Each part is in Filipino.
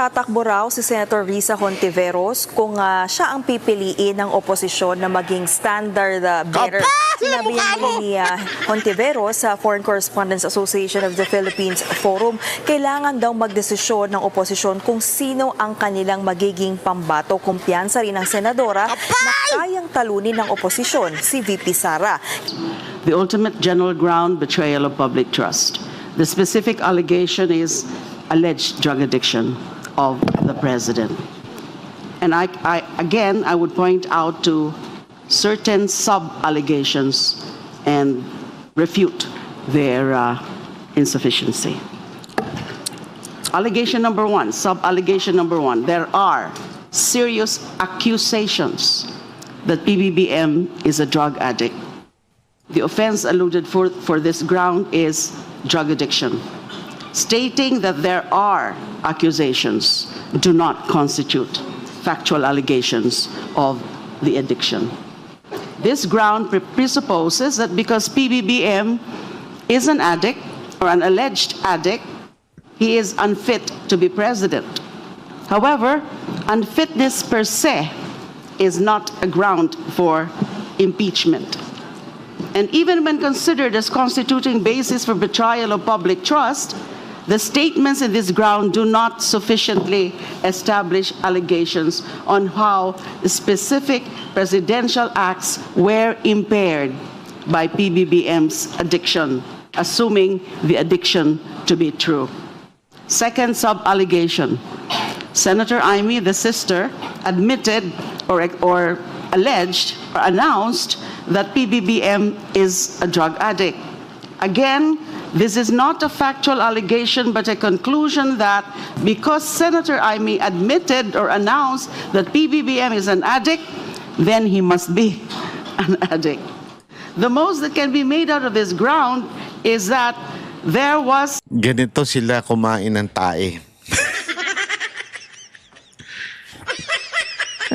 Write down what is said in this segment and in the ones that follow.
Tatakbo raw si Senator Risa Hontiveros kung siya ang pipiliin ng oposisyon na maging standard bearer. Sinabi ni Hontiveros sa Foreign Correspondents Association of the Philippines Forum, kailangan daw magdesisyon ng oposisyon kung sino ang kanilang magiging pambato. Kumpiyansa rin ng senadora na kayang talunin ng oposisyon, si VP Sara. The ultimate general ground, betrayal of public trust. The specific allegation is alleged drug addiction of the president. And again, I would point out to certain sub-allegations and refute their insufficiency. Allegation number one, sub-allegation number one, there are serious accusations that PBBM is a drug addict. The offense alluded for this ground is drug addiction. Stating that there are accusations do not constitute factual allegations of the addiction. This ground presupposes that because PBBM is an addict or an alleged addict, he is unfit to be president. However, unfitness per se is not a ground for impeachment. And even when considered as constituting basis for betrayal of public trust, the statements in this ground do not sufficiently establish allegations on how specific presidential acts were impaired by PBBM's addiction, assuming the addiction to be true. Second sub-allegation, Senator Amy, the sister, admitted or alleged or announced that PBBM is a drug addict. Again, this is not a factual allegation, but a conclusion that because Senator Amy admitted or announced that PBBM is an addict, then he must be an addict. The most that can be made out of this ground is that there was... Ganito sila kumain ng tae.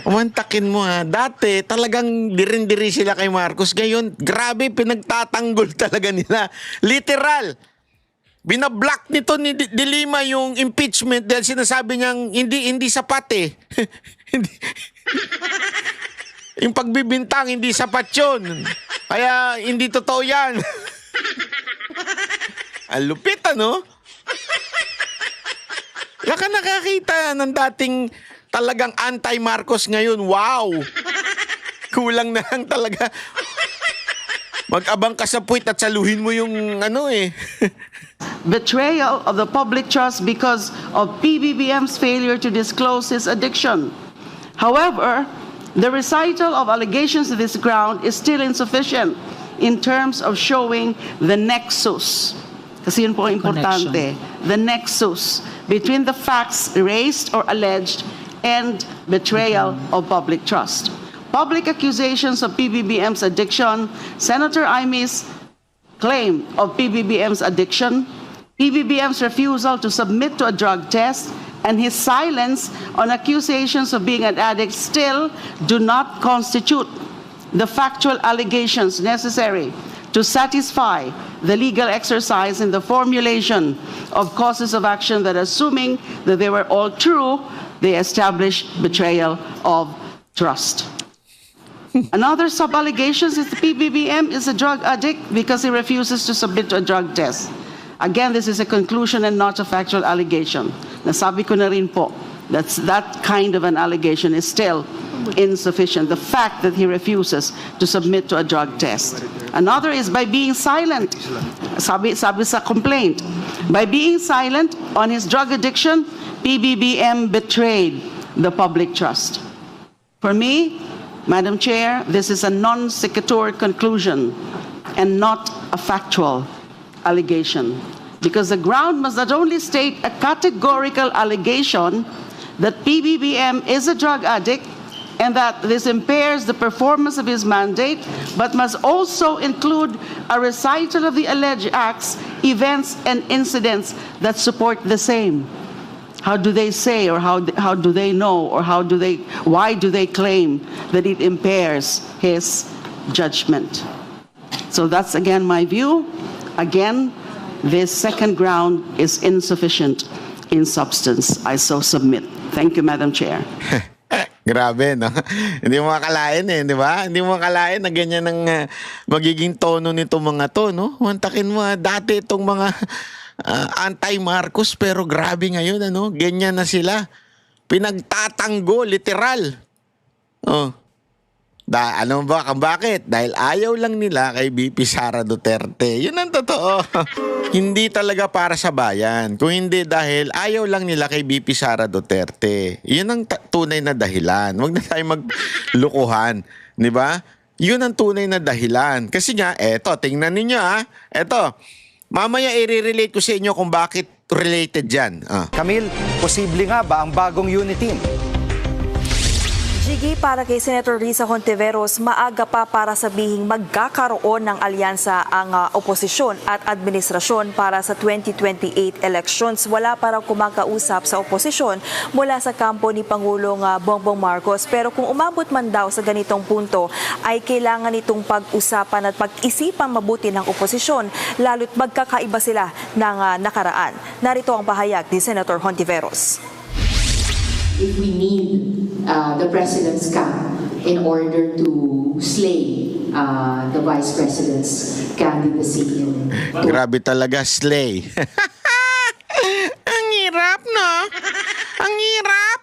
Umantakin mo ha. Dati talagang dirin-diri sila kay Marcos. Ngayon, grabe pinagtatanggol talaga nila. Literal. Binablock nito ni De Lima yung impeachment dahil sinasabi niyang hindi sapat eh. Yung pagbibintang hindi sapat yun. Kaya hindi totoo yan. Ang lupit ano? Wala ka nakakita ng dating talagang anti-Marcos ngayon. Wow! Kulang na lang talaga. Mag-abang ka sa puwit at saluhin mo yung ano eh. Betrayal of the public trust because of PBBM's failure to disclose his addiction. However, the recital of allegations to this ground is still insufficient in terms of showing the nexus. Kasi yun po importante. The nexus between the facts raised or alleged and betrayal of public trust. Public accusations of PBBM's addiction, Senator Imy's claim of PBBM's addiction, PBBM's refusal to submit to a drug test, and his silence on accusations of being an addict still do not constitute the factual allegations necessary to satisfy the legal exercise in the formulation of causes of action that, assuming that they were all true, they establish betrayal of trust. Another sub-allegation is the PBBM is a drug addict because he refuses to submit to a drug test. Again, this is a conclusion and not a factual allegation. Nasabi ko na rin po, that kind of an allegation is still insufficient. The fact that he refuses to submit to a drug test. Another is by being silent. Sabi sa complaint. By being silent on his drug addiction, PBBM betrayed the public trust. For me, Madam Chair, this is a non sequitur conclusion and not a factual allegation. Because the ground must not only state a categorical allegation that PBBM is a drug addict and that this impairs the performance of his mandate, but must also include a recital of the alleged acts, events, and incidents that support the same. How do they say, or how do they know, or why do they claim that it impairs his judgment? So that's again my view. Again, this second ground is insufficient in substance. I so submit. Thank you, Madam Chair. Grabe, no? Hindi mo makalain di ba? Hindi mo makalain na ganyan ang magiging tono nito mga to, no? Mantakin mo, dati itong mga anti-Marcos, pero grabe ngayon, ano? Ganyan na sila. Pinagtatanggol, literal. Oh. Ano ba? Bakit? Dahil ayaw lang nila kay VP Sara Duterte. Yun ang totoo. Hindi talaga para sa bayan. Kung hindi dahil ayaw lang nila kay VP Sara Duterte. Yun ang tunay na dahilan. Huwag na tayo maglukuhan. Di ba? Yun ang tunay na dahilan. Kasi nga, tingnan ninyo Eto, mamaya i-relate ko sa inyo kung bakit related dyan. Camille, posible nga ba ang bagong unit team? Jiggy, para kay Senator Risa Hontiveros, maaga pa para sabihing magkakaroon ng alyansa ang oposisyon at administrasyon para sa 2028 elections. Wala parang kumakausap sa oposisyon mula sa kampo ni Pangulong Bongbong Marcos. Pero kung umabot man daw sa ganitong punto, ay kailangan itong pag-usapan at pag-isipan mabuti ng oposisyon, lalo't magkakaiba sila ng nakaraan. Narito ang pahayag ni Senator Hontiveros. If we need the president's camp in order to slay the vice president's candidacy in Grabe talaga, slay. Ang hirap, no? Ang hirap.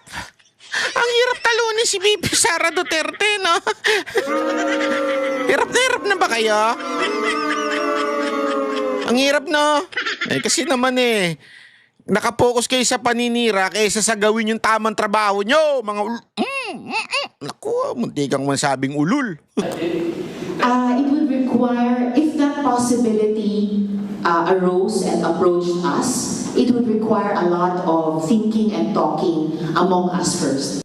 Ang hirap talunin si VP Sara Duterte, no? Hirap na ba kayo? Ang hirap, no? Kasi naman nakapokus kayo sa paninira kaysa sa gawin yung tamang trabaho nyo, mga naku, munti kang masabing ulul. it would require, if that possibility arose and approached us, it would require a lot of thinking and talking among us first.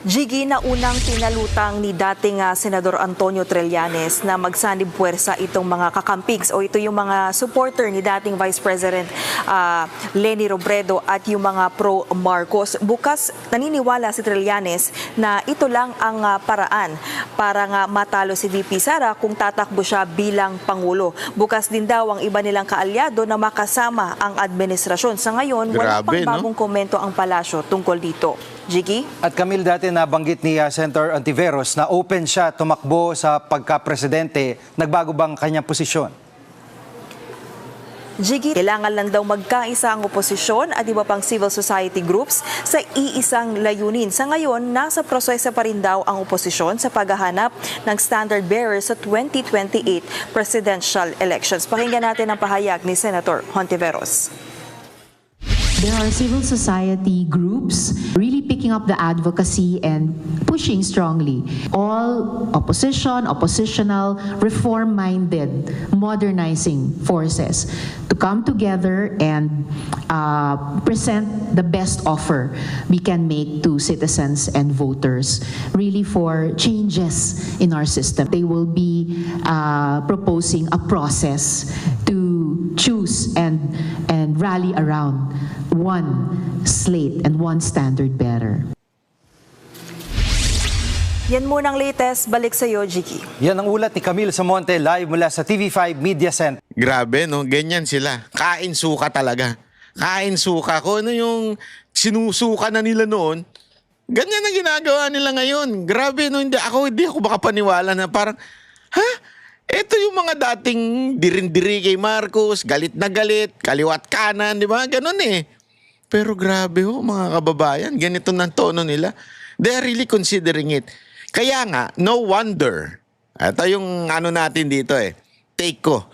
Jiggy, na unang pinalutang ni dating Senador Antonio Trillanes na magsanib puwersa itong mga kakampigs o ito yung mga supporter ni dating Vice President Leni Robredo at yung mga pro-Marcos. Bukas naniniwala si Trillanes na ito lang ang paraan para nga matalo si VP Sara kung tatakbo siya bilang Pangulo. Bukas din daw ang iba nilang kaalyado na makasama ang administrasyon. Sa ngayon, wala pang bagong komento ang palasyo tungkol dito. Jiggy? At Camille, dati nabanggit ni Senator Hontiveros na open siya tumakbo sa pagka-presidente. Nagbago bang kanyang posisyon? Jiggy, kailangan lang daw magkaisa ang oposisyon at iba pang civil society groups sa iisang layunin. Sa ngayon, nasa proseso pa rin daw ang oposisyon sa paghahanap ng standard bearer sa 2028 presidential elections. Pakinggan natin ang pahayag ni Senator Hontiveros. There are civil society groups really picking up the advocacy and pushing strongly. All opposition, oppositional, reform-minded, modernizing forces to come together and present the best offer we can make to citizens and voters, really for changes in our system. They will be proposing a process to choose and rally around one slate and one standard bearer. Yan munang latest. Balik sa iyo, Jiggy. Yan ang ulat ni Camille Samonte live mula sa TV5 Media Center. Grabe, no? Ganyan sila. Kain suka talaga. Kain suka. Kung ano yung sinusuka na nila noon, ganyan ang ginagawa nila ngayon. Grabe, no? Hindi ako makapaniwala na parang, ito yung mga dating dirindiri kay Marcos, galit na galit, kaliwat kanan, di ba? Ganun Pero grabe mga kababayan, ganito ng tono nila. They are really considering it. Kaya nga, no wonder, ito yung natin dito take ko.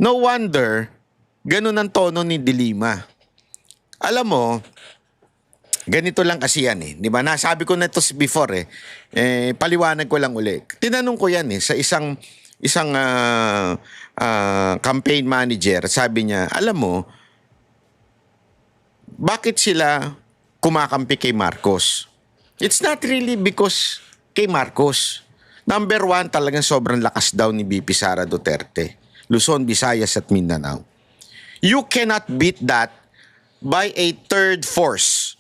No wonder, ganun ang tono ni De Lima. Alam mo, ganito lang kasi yan Di ba? Nasabi ko na ito before paliwanag ko lang uli. Tinanong ko yan sa isang campaign manager. Sabi niya, alam mo, bakit sila kumakampi kay Marcos? It's not really because kay Marcos. Number one, talagang sobrang lakas daw ni VP Sara Duterte. Luzon, Visayas at Mindanao. You cannot beat that by a third force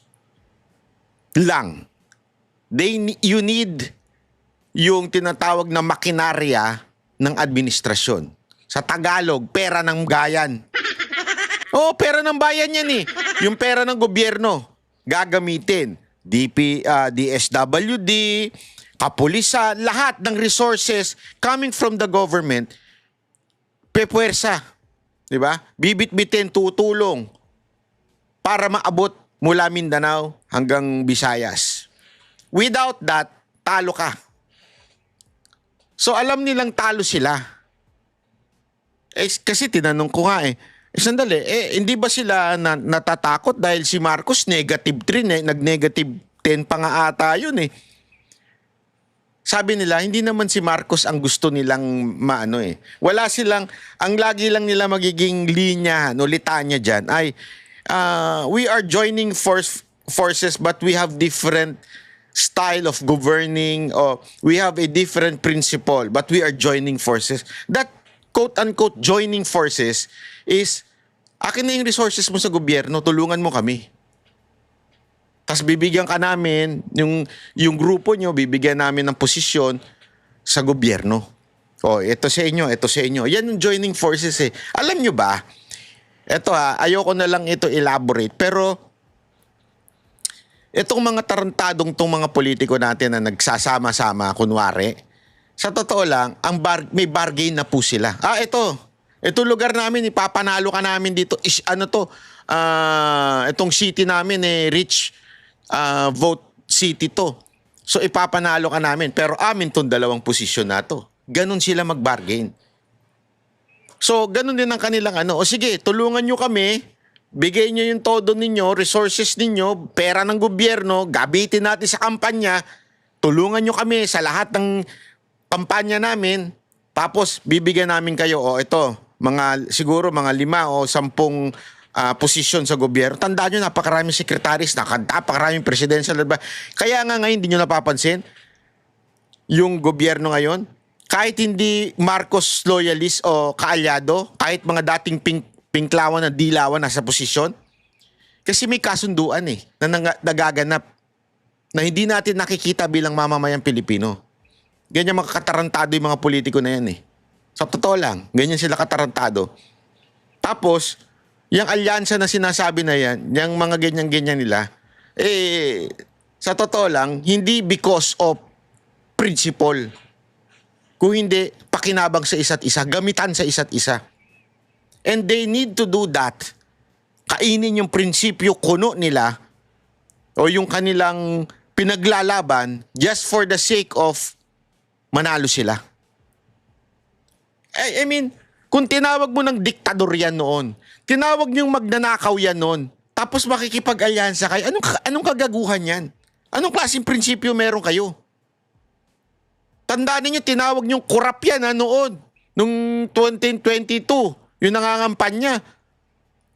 lang. You need yung tinatawag na makinarya ng administrasyon. Sa Tagalog, pera ng gayan. Oo, pera ng bayan yan eh. Yung pera ng gobyerno, gagamitin. DSWD, kapulisan, lahat ng resources coming from the government, pepuwersa. Diba? Bibit-bitin, tutulong para maabot mula Mindanao hanggang Visayas. Without that, talo ka. So alam nilang talo sila. Kasi tinanong ko nga sandali, hindi ba sila natatakot dahil si Marcos -3, nag-negative 10 pa nga ata yun Sabi nila, hindi naman si Marcos ang gusto nilang maano Wala silang, ang lagi lang nila magiging linya, litanya dyan ay, we are joining forces but we have different style of governing, or we have a different principle but we are joining forces. That quote-unquote joining forces is, akin na yung resources mo sa gobyerno, tulungan mo kami. Tapos bibigyan ka namin, yung grupo nyo, bibigyan namin ng posisyon sa gobyerno. Ito sa inyo, ito sa inyo. Yan yung joining forces Alam nyo ba, ito ayoko na lang ito elaborate, pero itong mga tarantadong tong mga politiko natin na nagsasama-sama, kunwari, sa totoo lang, may bargain na po sila. Ito lugar namin, ipapanalo ka namin dito. Itong city namin, rich vote city to. So ipapanalo ka namin. Pero amin tong 2 posisyon na to. Ganon sila mag-bargain. So ganon din ang kanilang sige, tulungan nyo kami, bigay nyo yung todo ninyo, resources ninyo, pera ng gobyerno, gabitin natin sa kampanya, tulungan nyo kami sa lahat ng kampanya namin, tapos bibigyan namin kayo, siguro mga 5 o 10 posisyon sa gobyerno. Tandaan nyo, napakaraming secretaries, napakaraming presidential advisor. Kaya nga ngayon, hindi nyo napapansin, yung gobyerno ngayon, kahit hindi Marcos loyalist o kaalyado, kahit mga dating pinklawan na dilawan nasa posisyon, kasi may kasunduan na nagaganap na hindi natin nakikita bilang mamamayang Pilipino. Ganyan mga katarantado yung mga politiko na yan Sa totoo lang, ganyan sila katarantado. Tapos, yung alyansa na sinasabi na yan, yung mga ganyan-ganyan nila, sa totoo lang, hindi because of principle. Kung hindi, pakinabang sa isa't isa, gamitan sa isa't isa. And they need to do that. Kainin yung prinsipyo kuno nila o yung kanilang pinaglalaban just for the sake of manalo sila. I mean, kung tinawag mo ng diktador yan noon, tinawag niyong magnanakaw yan noon, tapos makikipag-alyansa kayo, anong kagaguhan yan? Anong klaseng prinsipyo meron kayo? Tandaan niyo, tinawag niyong korap yan noon, nung 2022, yung nangangampanya.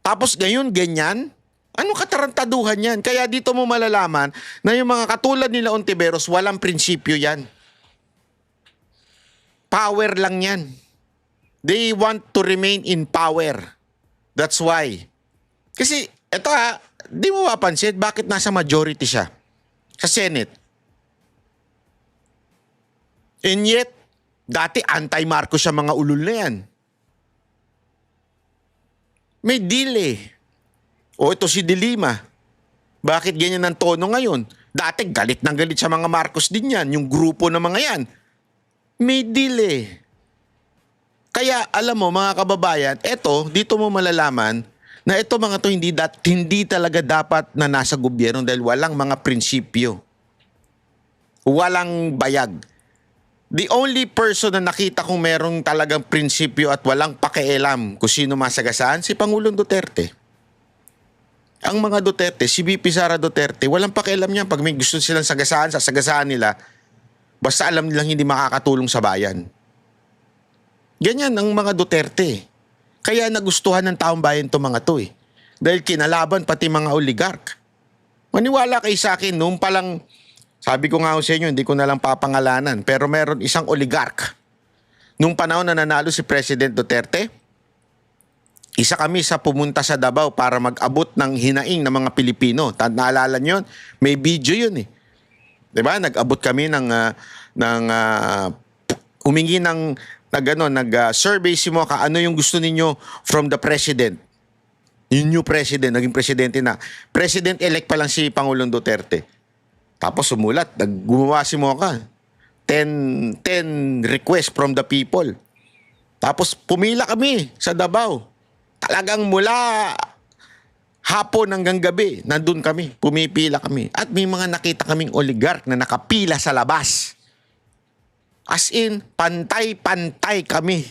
Tapos ngayon, ganyan? Anong katarantaduhan yan? Kaya dito mo malalaman na yung mga katulad nila Ontiveros, walang prinsipyo yan. Power lang yan. They want to remain in power. That's why. Kasi, eto di mo mapansin, bakit nasa majority siya? Sa Senate. And yet, dati anti-Marcos siya mga ulul na yan. May deal ito si De Lima. Bakit ganyan ang tono ngayon? Dati galit ng galit sa mga Marcos din yan. Yung grupo ng mga yan. May deal Kaya alam mo mga kababayan, dito mo malalaman na mga to hindi talaga dapat na nasa gobyerno dahil walang mga prinsipyo. Walang bayag. The only person na nakita kong merong talagang prinsipyo at walang pakialam kung sino masagasaan, si Pangulong Duterte. Ang mga Duterte, si VP Sara Duterte, walang pakialam niya. Pag may gusto silang sagasaan, sasagasaan nila. Basta alam nilang hindi makakatulong sa bayan. Ganyan ang mga Duterte. Kaya nagustuhan ng taong bayan to mga to Dahil kinalaban pati mga oligark. Maniwala kayo sa akin, noong palang, sabi ko nga sa inyo, hindi ko na lang papangalanan, pero meron isang oligark. Nung panahon na nanalo si President Duterte, isa kami sa pumunta sa Davao para mag-abot ng hinaing ng mga Pilipino. Naalala nyo yun? May video yun Diba? Nag-abot kami humingi ng nag-survey si Mocha, ano yung gusto ninyo from the President? Yung new president, naging presidente na. President-elect pa lang si Pangulong Duterte. Tapos sumulat, gumawa si Mocha. 10 requests from the people. Tapos pumila kami sa Davao. Talagang mula hapon hanggang gabi, nandun kami, pumipila kami. At may mga nakita kaming oligarch na nakapila sa labas. As in, pantay-pantay kami.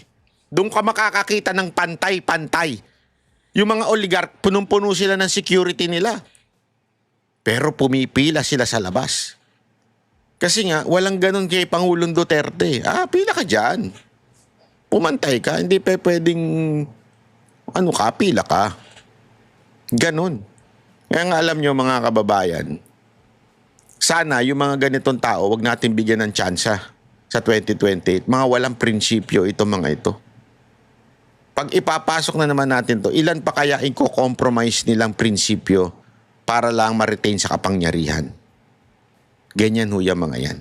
Doon ka makakakita ng pantay-pantay. Yung mga oligarch, punong-puno sila ng security nila. Pero pumipila sila sa labas. Kasi nga, walang ganun kay Pangulong Duterte. Pila ka dyan. Pumantay ka. Hindi pa pwedeng, pila ka. Ganun. Kaya nga alam nyo mga kababayan, sana yung mga ganitong tao, wag natin bigyan ng tsansa sa 2028. Mga walang prinsipyo itong mga ito. Pag ipapasok na naman natin to, ilan pa kaya i-compromise nilang prinsipyo para lang ma-retain sa kapangyarihan? Ganyan ho yung mga yan.